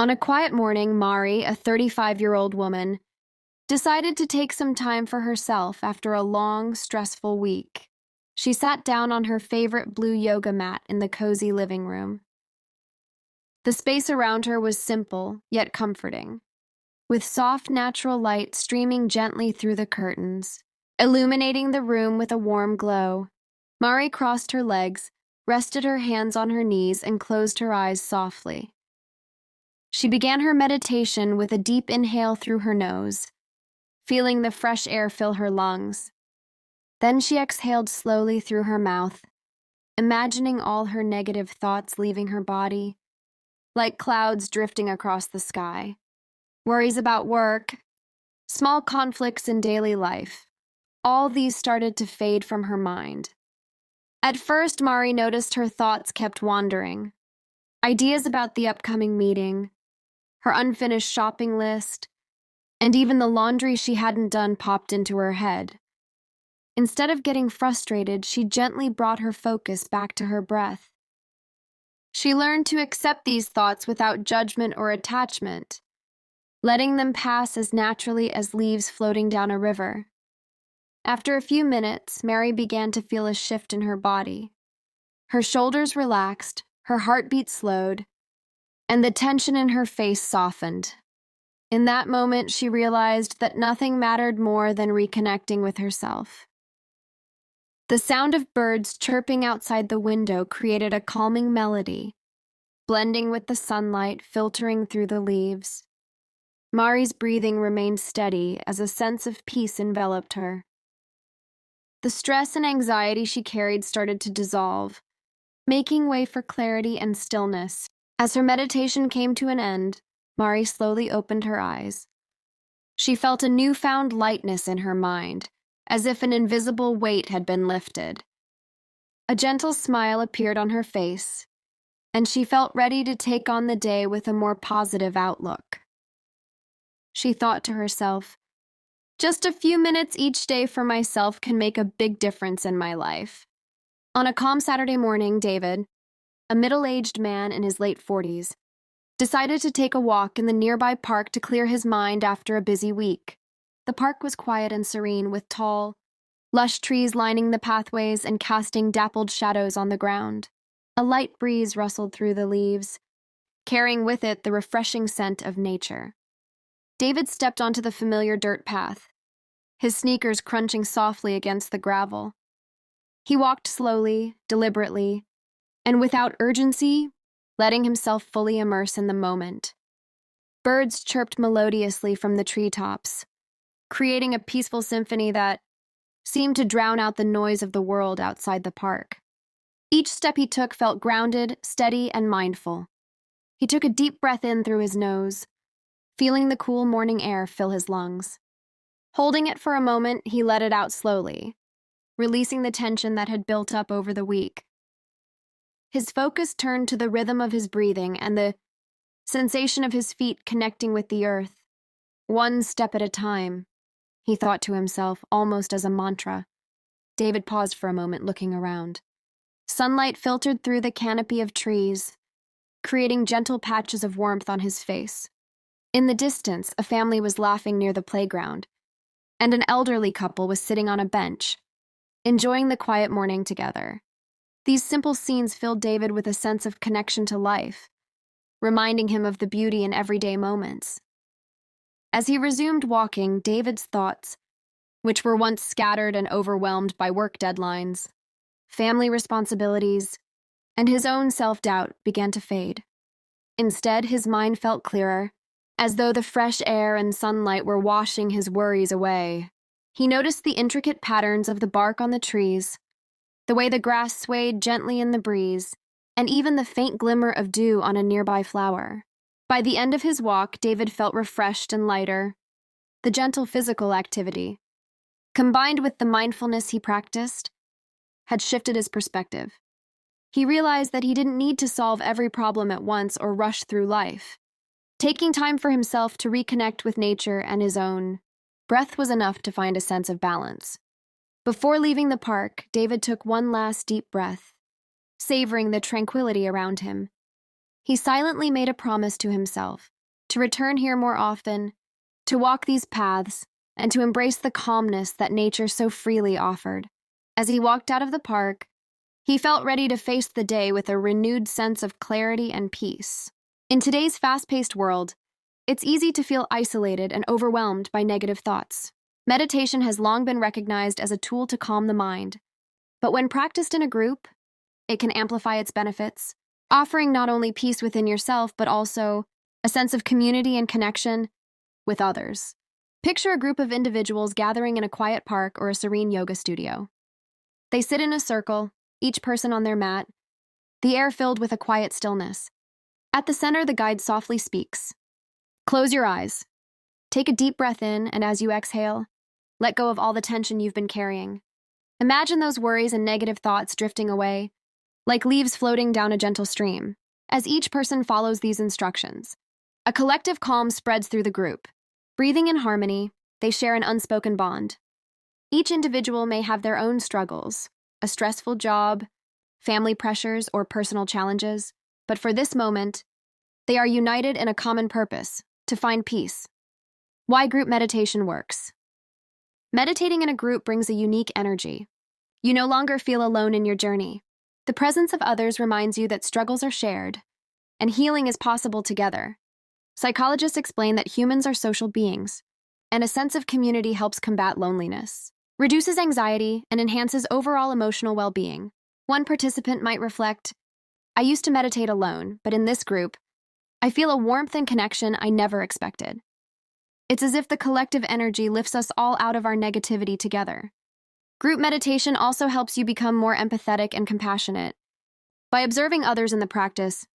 On a quiet morning, Mari, a 35-year-old woman, decided to take some time for herself after a long, stressful week. She sat down on her favorite blue yoga mat in the cozy living room. The space around her was simple, yet comforting, with soft, natural light streaming gently through the curtains, illuminating the room with a warm glow. Mari crossed her legs, rested her hands on her knees, and closed her eyes softly. She began her meditation with a deep inhale through her nose, feeling the fresh air fill her lungs. Then she exhaled slowly through her mouth, imagining all her negative thoughts leaving her body, like clouds drifting across the sky. Worries about work, small conflicts in daily life, all these started to fade from her mind. At first, Mari noticed her thoughts kept wandering. Ideas about the upcoming meeting, her unfinished shopping list, and even the laundry she hadn't done popped into her head. Instead of getting frustrated, she gently brought her focus back to her breath. She learned to accept these thoughts without judgment or attachment, letting them pass as naturally as leaves floating down a river. After a few minutes, Mari began to feel a shift in her body. Her shoulders relaxed, her heartbeat slowed, and the tension in her face softened. In that moment, she realized that nothing mattered more than reconnecting with herself. The sound of birds chirping outside the window created a calming melody, blending with the sunlight filtering through the leaves. Mari's breathing remained steady as a sense of peace enveloped her. The stress and anxiety she carried started to dissolve, making way for clarity and stillness. As her meditation came to an end, Mari slowly opened her eyes. She felt a newfound lightness in her mind, as if an invisible weight had been lifted. A gentle smile appeared on her face, and she felt ready to take on the day with a more positive outlook. She thought to herself, "Just a few minutes each day for myself can make a big difference in my life." On a calm Saturday morning, David, a middle-aged man in his late 40s, decided to take a walk in the nearby park to clear his mind after a busy week. The park was quiet and serene, with tall, lush trees lining the pathways and casting dappled shadows on the ground. A light breeze rustled through the leaves, carrying with it the refreshing scent of nature. David stepped onto the familiar dirt path, his sneakers crunching softly against the gravel. He walked slowly, deliberately, and without urgency, letting himself fully immerse in the moment. Birds chirped melodiously from the treetops, creating a peaceful symphony that seemed to drown out the noise of the world outside the park. Each step he took felt grounded, steady, and mindful. He took a deep breath in through his nose, feeling the cool morning air fill his lungs. Holding it for a moment, he let it out slowly, releasing the tension that had built up over the week. His focus turned to the rhythm of his breathing and the sensation of his feet connecting with the earth. One step at a time, he thought to himself, almost as a mantra. David paused for a moment, looking around. Sunlight filtered through the canopy of trees, creating gentle patches of warmth on his face. In the distance, a family was laughing near the playground, and an elderly couple was sitting on a bench, enjoying the quiet morning together. These simple scenes filled David with a sense of connection to life, reminding him of the beauty in everyday moments. As he resumed walking, David's thoughts, which were once scattered and overwhelmed by work deadlines, family responsibilities, and his own self-doubt, began to fade. Instead, his mind felt clearer, as though the fresh air and sunlight were washing his worries away. He noticed the intricate patterns of the bark on the trees, the way the grass swayed gently in the breeze, and even the faint glimmer of dew on a nearby flower. By the end of his walk, David felt refreshed and lighter. The gentle physical activity, combined with the mindfulness he practiced, had shifted his perspective. He realized that he didn't need to solve every problem at once or rush through life. Taking time for himself to reconnect with nature and his own breath was enough to find a sense of balance. Before leaving the park, David took one last deep breath, savoring the tranquility around him. He silently made a promise to himself. to return here more often, to walk these paths, and to embrace the calmness that nature so freely offered. As he walked out of the park, he felt ready to face the day with a renewed sense of clarity and peace. In today's fast-paced world, it's easy to feel isolated and overwhelmed by negative thoughts. Meditation has long been recognized as a tool to calm the mind, but when practiced in a group, it can amplify its benefits, offering not only peace within yourself, but also a sense of community and connection with others. Picture a group of individuals gathering in a quiet park or a serene yoga studio. They sit in a circle, each person on their mat, the air filled with a quiet stillness. At the center, the guide softly speaks. Close your eyes. Take a deep breath in, and as you exhale, let go of all the tension you've been carrying. Imagine those worries and negative thoughts drifting away, like leaves floating down a gentle stream. As each person follows these instructions, a collective calm spreads through the group. Breathing in harmony, they share an unspoken bond. Each individual may have their own struggles, a stressful job, family pressures, or personal challenges, but for this moment, they are united in a common purpose, to find peace. Why group meditation works. Meditating in a group brings a unique energy. You no longer feel alone in your journey. The presence of others reminds you that struggles are shared, and healing is possible together. Psychologists explain that humans are social beings, and a sense of community helps combat loneliness, reduces anxiety, and enhances overall emotional well-being. One participant might reflect, I used to meditate alone, but in this group, I feel a warmth and connection I never expected. It's as if the collective energy lifts us all out of our negativity together. Group meditation also helps you become more empathetic and compassionate. By observing others in the practice,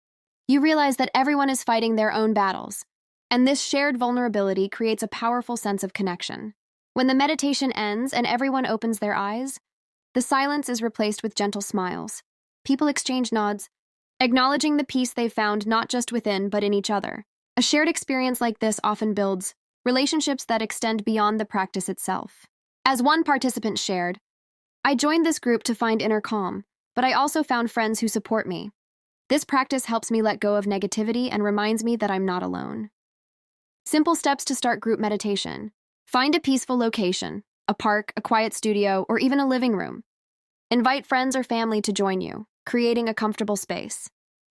you realize that everyone is fighting their own battles, and this shared vulnerability creates a powerful sense of connection. When the meditation ends and everyone opens their eyes, the silence is replaced with gentle smiles. People exchange nods, acknowledging the peace they've found not just within but in each other. A shared experience like this often builds relationships that extend beyond the practice itself. As one participant shared, I joined this group to find inner calm, but I also found friends who support me. This practice helps me let go of negativity and reminds me that I'm not alone. Simple steps to start group meditation. Find a peaceful location, a park, a quiet studio, or even a living room. Invite friends or family to join you, creating a comfortable space.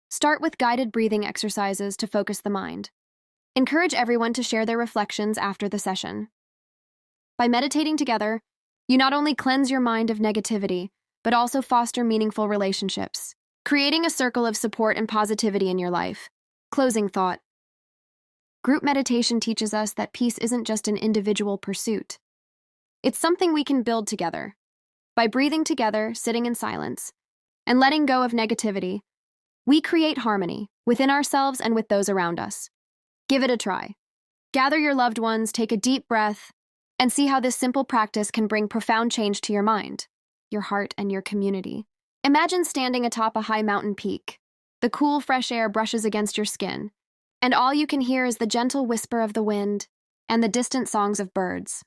Start with guided breathing exercises to focus the mind. Encourage everyone to share their reflections after the session. By meditating together, you not only cleanse your mind of negativity, but also foster meaningful relationships, creating a circle of support and positivity in your life. Closing thought. Group meditation teaches us that peace isn't just an individual pursuit. It's something we can build together. By breathing together, sitting in silence, and letting go of negativity, we create harmony within ourselves and with those around us. Give it a try. Gather your loved ones, take a deep breath, and see how this simple practice can bring profound change to your mind, your heart, and your community. Imagine standing atop a high mountain peak. The cool, fresh air brushes against your skin, and all you can hear is the gentle whisper of the wind and the distant songs of birds.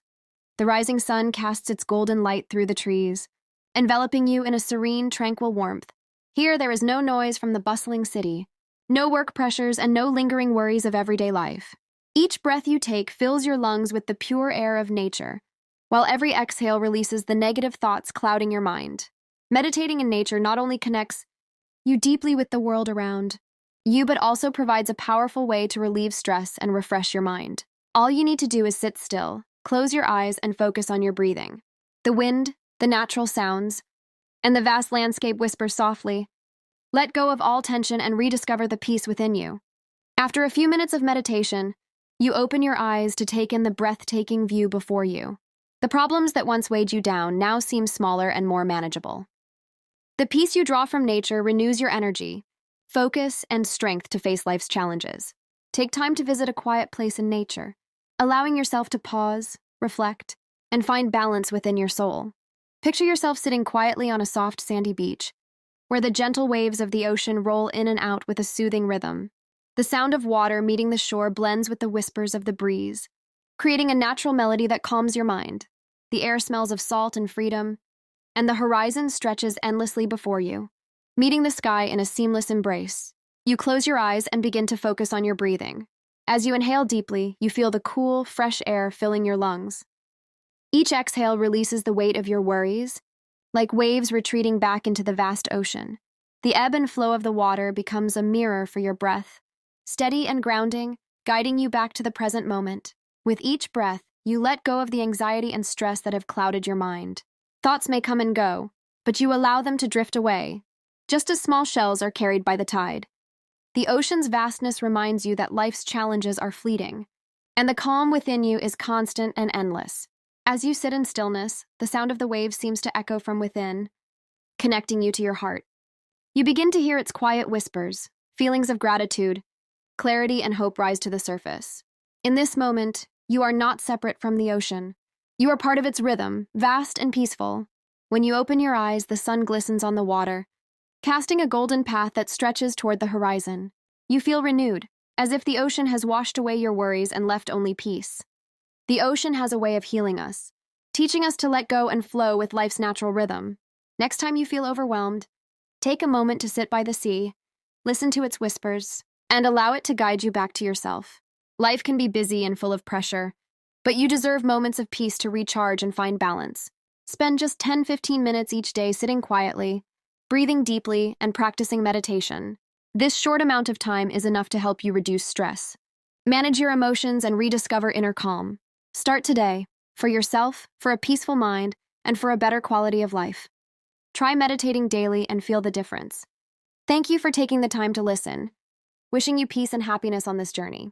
The rising sun casts its golden light through the trees, enveloping you in a serene, tranquil warmth. Here, there is no noise from the bustling city, no work pressures, and no lingering worries of everyday life. Each breath you take fills your lungs with the pure air of nature, while every exhale releases the negative thoughts clouding your mind. Meditating in nature not only connects you deeply with the world around you, but also provides a powerful way to relieve stress and refresh your mind. All you need to do is sit still, close your eyes, and focus on your breathing. The wind, the natural sounds, and the vast landscape whisper softly. Let go of all tension and rediscover the peace within you. After a few minutes of meditation, you open your eyes to take in the breathtaking view before you. The problems that once weighed you down now seem smaller and more manageable. The peace you draw from nature renews your energy, focus, and strength to face life's challenges. Take time to visit a quiet place in nature, allowing yourself to pause, reflect, and find balance within your soul. Picture yourself sitting quietly on a soft, sandy beach, where the gentle waves of the ocean roll in and out with a soothing rhythm. The sound of water meeting the shore blends with the whispers of the breeze, creating a natural melody that calms your mind. The air smells of salt and freedom, and the horizon stretches endlessly before you, meeting the sky in a seamless embrace. You close your eyes and begin to focus on your breathing. As you inhale deeply, you feel the cool, fresh air filling your lungs. Each exhale releases the weight of your worries, like waves retreating back into the vast ocean. The ebb and flow of the water becomes a mirror for your breath, steady and grounding, guiding you back to the present moment. With each breath, you let go of the anxiety and stress that have clouded your mind. Thoughts may come and go, but you allow them to drift away, just as small shells are carried by the tide. The ocean's vastness reminds you that life's challenges are fleeting, and the calm within you is constant and endless. As you sit in stillness, the sound of the waves seems to echo from within, connecting you to your heart. You begin to hear its quiet whispers, feelings of gratitude, clarity, and hope rise to the surface. In this moment, you are not separate from the ocean. You are part of its rhythm, vast and peaceful. When you open your eyes, the sun glistens on the water, casting a golden path that stretches toward the horizon. You feel renewed, as if the ocean has washed away your worries and left only peace. The ocean has a way of healing us, teaching us to let go and flow with life's natural rhythm. Next time you feel overwhelmed, take a moment to sit by the sea, listen to its whispers, and allow it to guide you back to yourself. Life can be busy and full of pressure, but you deserve moments of peace to recharge and find balance. Spend just 10-15 minutes each day sitting quietly, breathing deeply, and practicing meditation. This short amount of time is enough to help you reduce stress, manage your emotions, and rediscover inner calm. Start today, for yourself, for a peaceful mind, and for a better quality of life. Try meditating daily and feel the difference. Thank you for taking the time to listen. Wishing you peace and happiness on this journey.